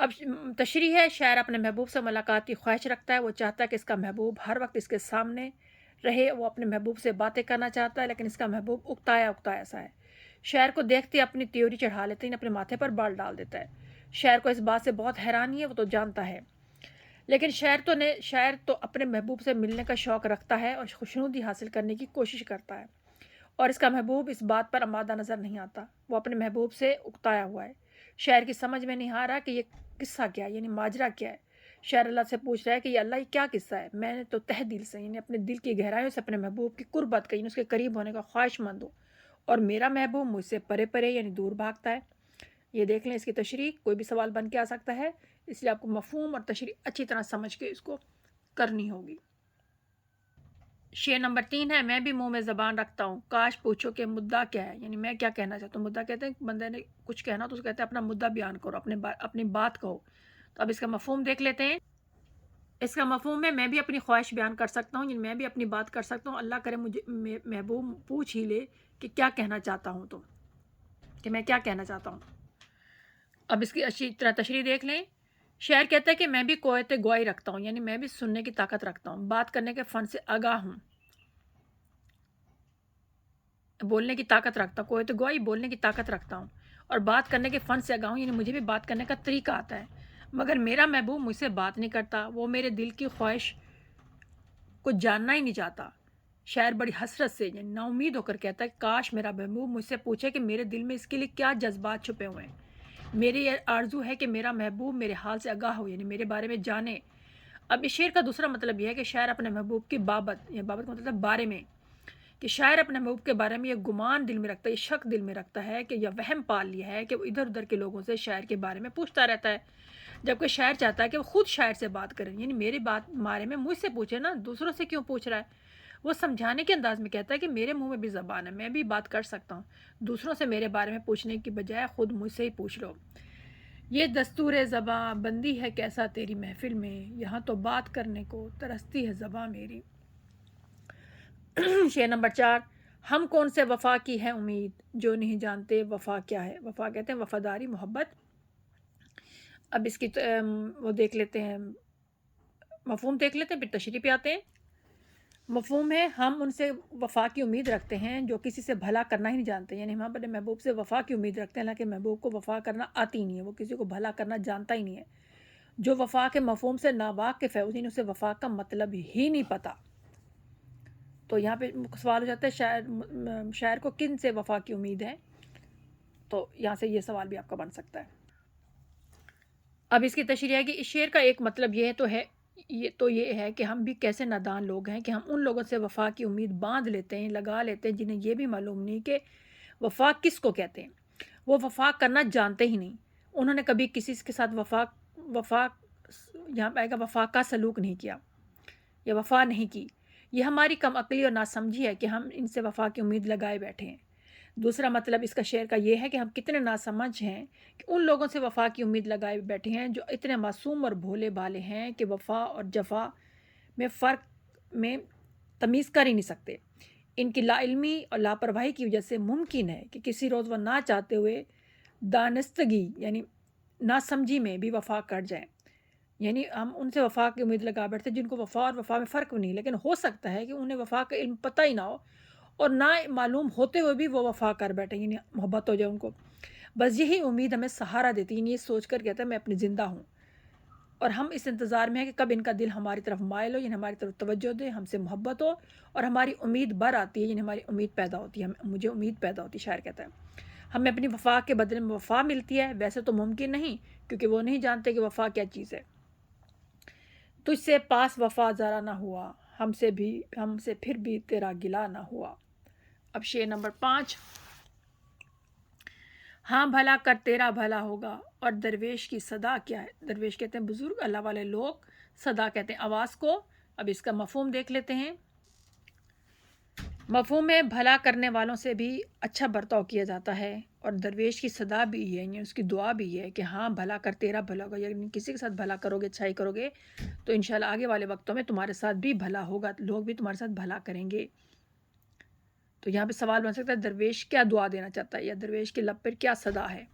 اب تشریح ہے، شاعر اپنے محبوب سے ملاقات کی خواہش رکھتا ہے، وہ چاہتا ہے کہ اس کا محبوب ہر وقت اس کے سامنے رہے، وہ اپنے محبوب سے باتیں کرنا چاہتا ہے لیکن اس کا محبوب اکتایا اکتایا سا ہے۔ شاعر کو دیکھتے اپنی تیوری چڑھا لیتے ہیں، اپنے ماتھے پر بال ڈال دیتا ہے۔ شاعر کو اس بات سے بہت حیرانی ہے، وہ تو جانتا ہے لیکن شاعر تو اپنے محبوب سے ملنے کا شوق رکھتا ہے اور خوشنودی حاصل کرنے کی کوشش کرتا ہے، اور اس کا محبوب اس بات پر آمادہ نظر نہیں آتا، وہ اپنے محبوب سے اکتایا ہوا ہے۔ شاعر کی سمجھ میں نہیں آ رہا کہ یہ قصہ کیا ہے، یعنی ماجرا کیا ہے۔ شاعر اللہ سے پوچھ رہا ہے کہ یہ اللہ، یہ کیا قصہ ہے؟ میں نے تو تہ دل سے، یعنی اپنے دل کی گہرائیوں سے اپنے محبوب کی قربت کا، یعنی اس کے قریب ہونے کا خواہش مند ہوں، اور میرا محبوب مجھ سے پرے پرے یعنی دور بھاگتا ہے۔ یہ دیکھ لیں اس کی تشریح، کوئی بھی سوال بن کے آ سکتا ہے، اس لیے آپ کو مفہوم اور تشریح اچھی طرح سمجھ کے اس کو کرنی ہوگی۔ شعر نمبر 3 ہے، میں بھی منہ میں زبان رکھتا ہوں، کاش پوچھو کہ مدعا کیا ہے، یعنی میں کیا کہنا چاہتا ہوں۔ مدعا کہتے ہیں بندے نے کچھ کہنا تو اس کو کہتے ہیں اپنا مدعا بیان کرو، اپنی بات کہو۔ تو اب اس کا مفہوم دیکھ لیتے ہیں۔ اس کا مفہوم ہے، میں بھی اپنی خواہش بیان کر سکتا ہوں، یعنی میں بھی اپنی بات کر سکتا ہوں، اللہ کرے مجھے محبوب پوچھ ہی لے کہ کیا کہنا چاہتا ہوں، تو کہ میں کیا کہنا چاہتا ہوں۔ اب اس کی اچھی طرح تشریح دیکھ لیں۔ شاعر کہتا ہے کہ میں بھی قوت گواہی رکھتا ہوں، یعنی میں بھی سننے کی طاقت رکھتا ہوں، بات کرنے کے فن سے آگاہ ہوں، بولنے کی طاقت رکھتا ہوں، قوت گواہی بولنے کی طاقت رکھتا ہوں اور بات کرنے کے فن سے آگاہ ہوں، یعنی مجھے بھی بات کرنے کا طریقہ آتا ہے، مگر میرا محبوب مجھ سے بات نہیں کرتا، وہ میرے دل کی خواہش کو جاننا ہی نہیں چاہتا۔ شاعر بڑی حسرت سے، یعنی نا امید ہو کر کہتا ہے، کاش میرا محبوب مجھ سے پوچھے کہ میرے دل میں اس کے لیے کیا جذبات چھپے ہوئے ہیں۔ میری یہ آرزو ہے کہ میرا محبوب میرے حال سے آگاہ ہو، یعنی میرے بارے میں جانے۔ اب اس شعر کا دوسرا مطلب یہ ہے کہ شاعر اپنے محبوب کی بابت، یا بابت کا مطلب بارے میں، کہ شاعر اپنے محبوب کے بارے میں یہ گمان دل میں رکھتا ہے، یہ شک دل میں رکھتا ہے کہ یہ وہم پال لیا ہے کہ وہ ادھر ادھر کے لوگوں سے شاعر کے بارے میں پوچھتا رہتا ہے، جبکہ شاعر چاہتا ہے کہ وہ خود شاعر سے بات کرے، یعنی میری بات بارے میں مجھ سے پوچھے نا، دوسروں سے کیوں پوچھ رہا ہے۔ وہ سمجھانے کے انداز میں کہتا ہے کہ میرے منہ میں بھی زبان ہے، میں بھی بات کر سکتا ہوں، دوسروں سے میرے بارے میں پوچھنے کی بجائے خود مجھ سے ہی پوچھ لو۔ یہ دستور زباں بندی ہے کیسا تیری محفل میں، یہاں تو بات کرنے کو ترستی ہے زباں میری۔ شعر نمبر 4، ہم کون سے وفا کی ہے امید، جو نہیں جانتے وفا کیا ہے۔ وفا کہتے ہیں وفاداری، محبت۔ اب اس کی وہ دیکھ لیتے ہیں، مفہوم دیکھ لیتے ہیں، پھر تشریح پہ آتے ہیں۔ مفہوم ہے، ہم ان سے وفا کی امید رکھتے ہیں جو کسی سے بھلا کرنا ہی نہیں جانتے، یعنی ہم اپنے محبوب سے وفا کی امید رکھتے ہیں، حالانکہ محبوب کو وفا کرنا آتی ہی نہیں ہے، وہ کسی کو بھلا کرنا جانتا ہی نہیں ہے۔ جو وفا کے مفہوم سے ناواقف ہے، اسے وفا کا مطلب ہی نہیں پتہ۔ تو یہاں پہ سوال ہو جاتا ہے، شاعر کو کن سے وفا کی امید ہے، تو یہاں سے یہ سوال بھی آپ کا بن سکتا ہے۔ اب اس کی تشریح ہے کہ اس شعر کا ایک مطلب یہ ہے کہ ہم بھی کیسے نادان لوگ ہیں کہ ہم ان لوگوں سے وفا کی امید باندھ لیتے ہیں، لگا لیتے ہیں، جنہیں یہ بھی معلوم نہیں کہ وفا کس کو کہتے ہیں۔ وہ وفا کرنا جانتے ہی نہیں، انہوں نے کبھی کسی کے ساتھ وفا یہاں پہ آئے گا وفا کا سلوک نہیں کیا یا وفا نہیں کی۔ یہ ہماری کم عقلی اور ناسمجھی ہے کہ ہم ان سے وفا کی امید لگائے بیٹھے ہیں۔ دوسرا مطلب اس کا شعر کا یہ ہے کہ ہم کتنے ناسمجھ ہیں کہ ان لوگوں سے وفا کی امید لگائے بیٹھے ہیں جو اتنے معصوم اور بھولے بھالے ہیں کہ وفا اور جفا میں فرق میں تمیز کر ہی نہیں سکتے۔ ان کی لا علمی اور لاپرواہی کی وجہ سے ممکن ہے کہ کسی روز وہ نہ چاہتے ہوئے دانستگی یعنی ناسمجھی میں بھی وفا کر جائیں، یعنی ہم ان سے وفا کی امید لگا بیٹھتے ہیں جن کو وفا اور وفا میں فرق نہیں، لیکن ہو سکتا ہے کہ انہیں وفا کا علم پتہ ہی نہ ہو اور نہ معلوم ہوتے ہوئے بھی وہ وفا کر بیٹھے، یعنی محبت ہو جائے ان کو۔ بس یہی امید ہمیں سہارا دیتی ہے، یعنی یہ سوچ کر کہتا ہے میں اپنی زندہ ہوں، اور ہم اس انتظار میں ہیں کہ کب ان کا دل ہماری طرف مائل ہو، یعنی ہماری طرف توجہ دے، ہم سے محبت ہو اور ہماری امید بر آتی ہے، یعنی ہماری امید پیدا ہوتی ہے، مجھے امید پیدا ہوتی ہے۔ شاعر کہتا ہے ہمیں اپنی وفا کے بدلے میں وفا ملتی ہے، ویسے تو ممکن نہیں کیونکہ وہ نہیں جانتے کہ وفا کیا چیز ہے۔ تجھ سے پاس وفا ذرا نہ ہوا، ہم سے پھر بھی تیرا گلا نہ ہوا۔ اب شعر نمبر 5، ہاں بھلا کر تیرا بھلا ہوگا، اور درویش کی صدا کیا ہے۔ درویش کہتے ہیں بزرگ، اللہ والے لوگ، صدا کہتے ہیں آواز کو۔ اب اس کا مفہوم دیکھ لیتے ہیں۔ مفہوم میں بھلا کرنے والوں سے بھی اچھا برتاؤ کیا جاتا ہے، اور درویش کی صدا بھی ہے، یعنی اس کی دعا بھی ہے کہ ہاں بھلا کر تیرا بھلا ہوگا، یعنی کسی کے ساتھ بھلا کرو گے، اچھائی کرو گے تو انشاءاللہ آگے والے وقتوں میں تمہارے ساتھ بھی بھلا ہوگا، لوگ بھی تمہارے ساتھ بھلا کریں گے۔ تو یہاں پہ سوال بن سکتا ہے درویش کیا دعا دینا چاہتا ہے، یا درویش کے لب پر کیا صدا ہے۔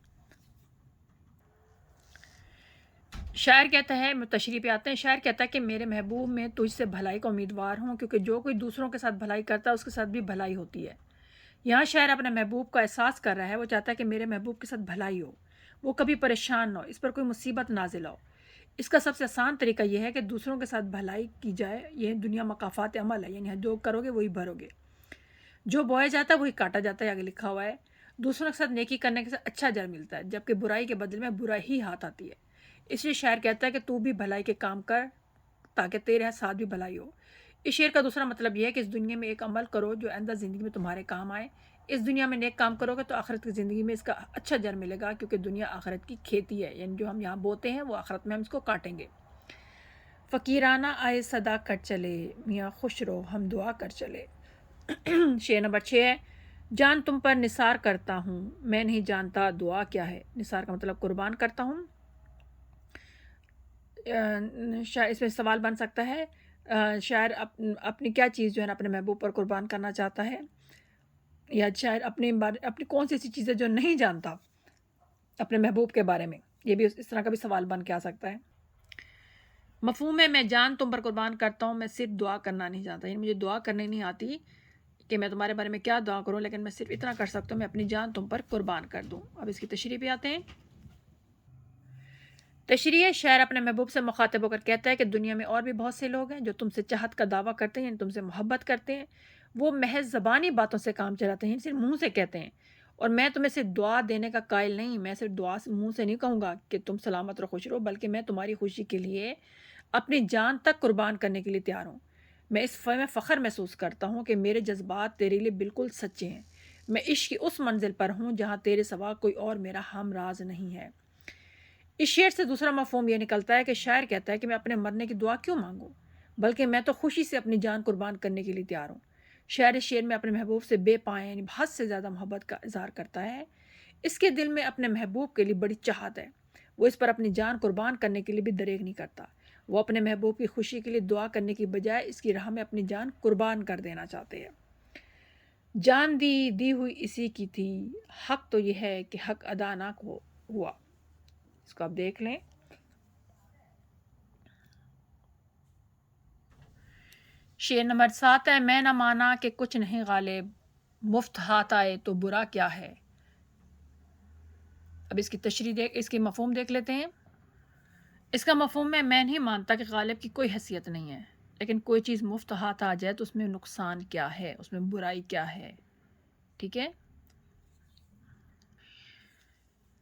شاعر کہتا ہے، تشریح پہ آتے ہیں، شاعر کہتا ہے کہ میرے محبوب میں تجھ سے بھلائی کا امیدوار ہوں، کیونکہ جو کوئی دوسروں کے ساتھ بھلائی کرتا ہے اس کے ساتھ بھی بھلائی ہوتی ہے۔ یہاں شاعر اپنے محبوب کا احساس کر رہا ہے، وہ چاہتا ہے کہ میرے محبوب کے ساتھ بھلائی ہو، وہ کبھی پریشان نہ ہو، اس پر کوئی مصیبت نازل ہو۔ اس کا سب سے آسان طریقہ یہ ہے کہ دوسروں کے ساتھ بھلائی کی جائے۔ یہ دنیا مقافات عمل ہے، یعنی جو کرو گے وہی بھرو گے، جو بویا جاتا ہے وہی کاٹا جاتا ہے، آگے لکھا ہوا ہے۔ دوسروں کے ساتھ نیکی کرنے کے ساتھ اچھا اجر ملتا ہے، جبکہ برائی کے بدلے میں برائی ہی ہاتھ آتی ہے۔ اس لیے شاعر کہتا ہے کہ تو بھی بھلائی کے کام کر تاکہ تیرے ساتھ بھی بھلائی ہو۔ اس شعر کا دوسرا مطلب یہ ہے کہ اس دنیا میں ایک عمل کرو جو آئندہ زندگی میں تمہارے کام آئے۔ اس دنیا میں نیک کام کرو گے تو آخرت کی زندگی میں اس کا اچھا اجر ملے گا، کیونکہ دنیا آخرت کی کھیتی ہے، یعنی جو ہم یہاں بوتے ہیں وہ آخرت میں ہم اس کو کاٹیں گے۔ فقیرانہ آئے صدا کر چلے، میاں خوش رہو ہم دعا کر چلے۔ شعر نمبر 6 ہے، جان تم پر نثار کرتا ہوں، میں نہیں جانتا دعا کیا ہے۔ نثار کا مطلب قربان کرتا ہوں۔ اس میں سوال بن سکتا ہے، شاعر اپنی کیا چیز جو ہے نا اپنے محبوب پر قربان کرنا چاہتا ہے، یا شاعر اپنی کون سی ایسی چیزیں جو نہیں جانتا اپنے محبوب کے بارے میں، یہ بھی اس طرح کا بھی سوال بن کے آ سکتا ہے۔ مفہوم ہے، میں جان تم پر قربان کرتا ہوں، میں صرف دعا کرنا نہیں جانتا، یعنی مجھے دعا کرنے نہیں آتی کہ میں تمہارے بارے میں کیا دعا کروں، لیکن میں صرف اتنا کر سکتا ہوں، میں اپنی جان تم پر قربان کر دوں۔ اب اس کی تشریح پہ آتے ہیں۔ تشریح، شاعر اپنے محبوب سے مخاطب ہو کر کہتا ہے کہ دنیا میں اور بھی بہت سے لوگ ہیں جو تم سے چاہت کا دعویٰ کرتے ہیں، یعنی تم سے محبت کرتے ہیں، وہ محض زبانی باتوں سے کام چلاتے ہیں، صرف منہ سے کہتے ہیں، اور میں تمہیں صرف دعا دینے کا قائل نہیں، میں صرف دعا منہ سے نہیں کہوں گا کہ تم سلامت رہو خوش رہو، بلکہ میں تمہاری خوشی کے لیے اپنی جان تک قربان کرنے کے لیے تیار ہوں۔ میں اس میں فخر محسوس کرتا ہوں کہ میرے جذبات تیرے لیے بالکل سچے ہیں، میں عشق کی اس منزل پر ہوں جہاں تیرے سوا کوئی اور میرا ہم راز نہیں ہے۔ اس شعر سے دوسرا مفہوم یہ نکلتا ہے کہ شاعر کہتا ہے کہ میں اپنے مرنے کی دعا کیوں مانگوں، بلکہ میں تو خوشی سے اپنی جان قربان کرنے کے لیے تیار ہوں۔ شاعر اس شعر میں اپنے محبوب سے بے پائیں یعنی حد سے زیادہ محبت کا اظہار کرتا ہے۔ اس کے دل میں اپنے محبوب کے لیے بڑی چاہت ہے، وہ اس پر اپنی جان قربان کرنے کے لیے بھی دریغ نہیں کرتا۔ وہ اپنے محبوب کی خوشی کے لیے دعا کرنے کی بجائے اس کی راہ میں اپنی جان قربان کر دینا چاہتے ہیں۔ جان دی ہوئی اسی کی تھی، حق تو یہ ہے کہ حق ادا نہ ہوا۔ اس کو آپ دیکھ لیں۔ شعر نمبر 7 ہے، میں نہ مانا کہ کچھ نہیں غالب، مفت ہاتھ آئے تو برا کیا ہے۔ اب اس کی تشریح اس کی مفہوم دیکھ لیتے ہیں۔ اس کا مفہوم ہے، میں نہیں مانتا کہ غالب کی کوئی حیثیت نہیں ہے، لیکن کوئی چیز مفت ہاتھ آ جائے تو اس میں نقصان کیا ہے، اس میں برائی کیا ہے۔ ٹھیک ہے۔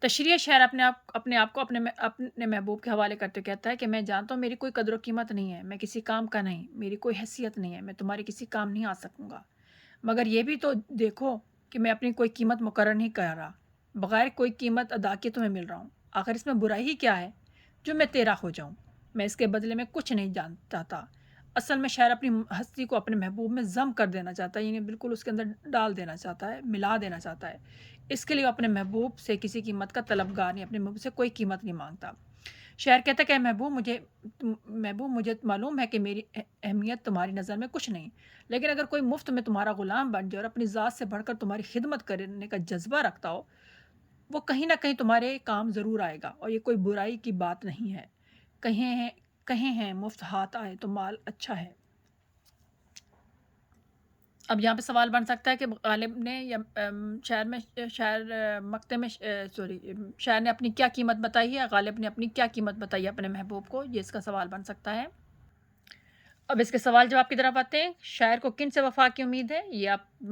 تشریح، شاعر اپنے آپ کو اپنے محبوب کے حوالے کرتے کہتا ہے کہ میں جانتا ہوں میری کوئی قدر و قیمت نہیں ہے، میں کسی کام کا نہیں، میری کوئی حیثیت نہیں ہے، میں تمہارے کسی کام نہیں آ سکوں گا، مگر یہ بھی تو دیکھو کہ میں اپنی کوئی قیمت مقرر نہیں کر رہا، بغیر کوئی قیمت ادا کیے تمہیں مل رہا ہوں، آخر اس میں برائی ہی کیا ہے جو میں تیرا ہو جاؤں، میں اس کے بدلے میں کچھ نہیں چاہتا۔ اصل میں شاعر اپنی ہستی کو اپنے محبوب میں ضم کر دینا چاہتا ہے، یعنی بالکل اس کے اندر ڈال دینا چاہتا ہے، ملا دینا چاہتا ہے۔ اس کے لیے وہ اپنے محبوب سے کسی قیمت کا طلبگار نہیں، اپنے محبوب سے کوئی قیمت نہیں مانگتا۔ شاعر کہتا ہے کہ محبوب مجھے معلوم ہے کہ میری اہمیت تمہاری نظر میں کچھ نہیں، لیکن اگر کوئی مفت میں تمہارا غلام بن جائے اور اپنی ذات سے بڑھ کر تمہاری خدمت کرنے کا جذبہ رکھتا ہو، وہ کہیں نہ کہیں تمہارے کام ضرور آئے گا، اور یہ کوئی برائی کی بات نہیں ہے۔ کہیں ہیں مفت ہاتھ آئے تو مال اچھا ہے۔ اب یہاں پہ سوال بن سکتا ہے کہ غالب نے یا شاعر نے اپنی کیا قیمت بتائی ہے، غالب نے اپنی کیا قیمت بتائی ہے اپنے محبوب کو، یہ اس کا سوال بن سکتا ہے۔ اب اس کے سوال جواب کی طرف آتے ہیں۔ شاعر کو کن سے وفا کی امید ہے، یہ آپ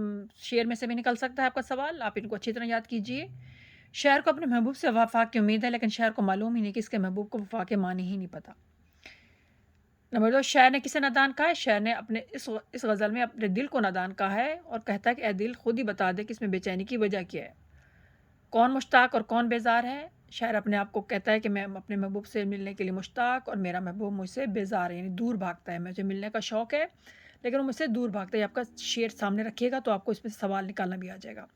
شعر میں سے بھی نکل سکتا ہے آپ کا سوال، آپ ان کو اچھی طرح یاد کیجئے۔ شاعر کو اپنے محبوب سے وفا کی امید ہے، لیکن شاعر کو معلوم ہی نہیں کہ اس کے محبوب کو وفا کے معنی ہی نہیں پتہ۔ نمبر 2، شاعر نے کسے نادان کہا ہے، شاعر نے اپنے اس غزل میں اپنے دل کو نادان کہا ہے، اور کہتا ہے کہ اے دل خود ہی بتا دے کہ اس میں بے چینی کی وجہ کیا ہے، کون مشتاق اور کون بیزار ہے۔ شاعر اپنے آپ کو کہتا ہے کہ میں اپنے محبوب سے ملنے کے لیے مشتاق، اور میرا محبوب مجھ سے بیزار ہے، یعنی دور بھاگتا ہے، مجھے ملنے کا شوق ہے لیکن وہ مجھ سے دور بھاگتا ہے۔ آپ کا شعر سامنے رکھیے گا تو آپ کو اس میں سوال نکالنا بھی آ جائے گا۔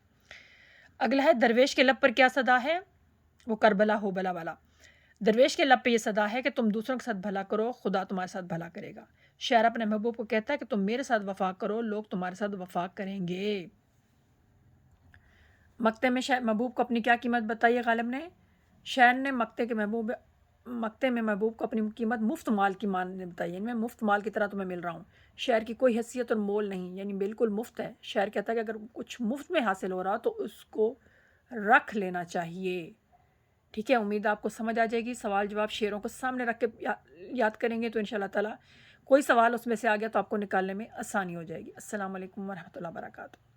اگلا ہے، درویش کے لب پر کیا صدا ہے، وہ کربلا ہو بلا والا۔ درویش کے لب پہ یہ صدا ہے کہ تم دوسروں کے ساتھ بھلا کرو، خدا تمہارے ساتھ بھلا کرے گا۔ شاعر اپنے محبوب کو کہتا ہے کہ تم میرے ساتھ وفا کرو، لوگ تمہارے ساتھ وفا کریں گے۔ مقطع میں محبوب کو اپنی کیا قیمت بتائی ہے غالب نے، شاعر نے مقطع کے محبوب مقطع میں محبوب کو اپنی قیمت مفت مال کی مان نے بتائی، یعنی میں مفت مال کی طرح تمہیں مل رہا ہوں، شعر کی کوئی حیثیت اور مول نہیں، یعنی بالکل مفت ہے۔ شاعر کہتا ہے کہ اگر کچھ مفت میں حاصل ہو رہا تو اس کو رکھ لینا چاہیے۔ ٹھیک ہے، امید آپ کو سمجھ آ جائے گی۔ سوال جواب شعروں کو سامنے رکھ کے یاد کریں گے تو انشاءاللہ تعالیٰ کوئی سوال اس میں سے آ گیا تو آپ کو نکالنے میں آسانی ہو جائے گی۔ السلام علیکم ورحمۃ اللہ وبرکاتہ۔